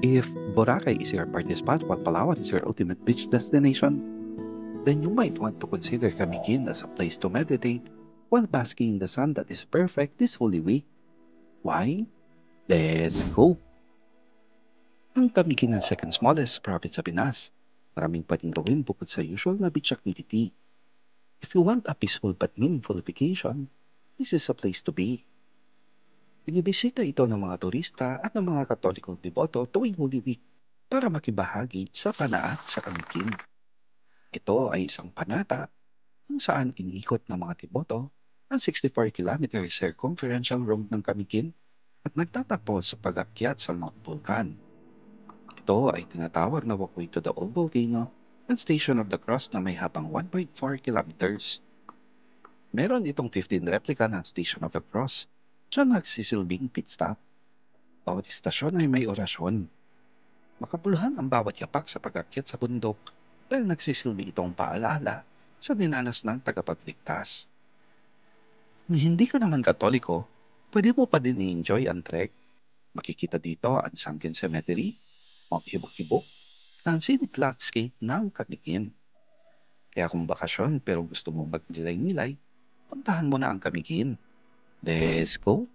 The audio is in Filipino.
If Boracay is your party spot while Palawan is your ultimate beach destination, then you might want to consider Camiguin as a place to meditate while basking in the sun that is perfect this Holy Week. Why? Let's go! Ang Camiguin ang second smallest province sa Pinas. Maraming pwedeng gawin bukod sa usual na beach activity. If you want a peaceful but meaningful vacation, this is a place to be. Binibisita ito ng mga turista at ng mga katolikong deboto tuwing Holy Week para makibahagi sa panaan sa Camiguin. Ito ay isang panata kung saan iniikot ng mga deboto ang 64-kilometer circumferential road ng Camiguin at nagtatapos sa pag-akyat sa Mount Vulcan. Ito ay tinatawag na walkway to the old volcano and Station of the Cross na may habang 1.4 kilometers. Meron itong 15 replika ng Station of the Cross, dyan nagsisilbing pit stop. Bawat istasyon ay may orasyon. Makabuluhan ang bawat yapak sa pag-akyat sa bundok dahil nagsisilbi itong paalala sa dinanas ng tagapagligtas. Kung hindi ka naman Katoliko, pwede mo pa din i-enjoy ang trek. Makikita dito ang Sunken Cemetery, Mount Hibok-Hibok, at ang scenic landscape ng Camiguin. Kaya kung bakasyon pero gusto mo magnilay-nilay, puntahan mo na ang Camiguin. Let's go!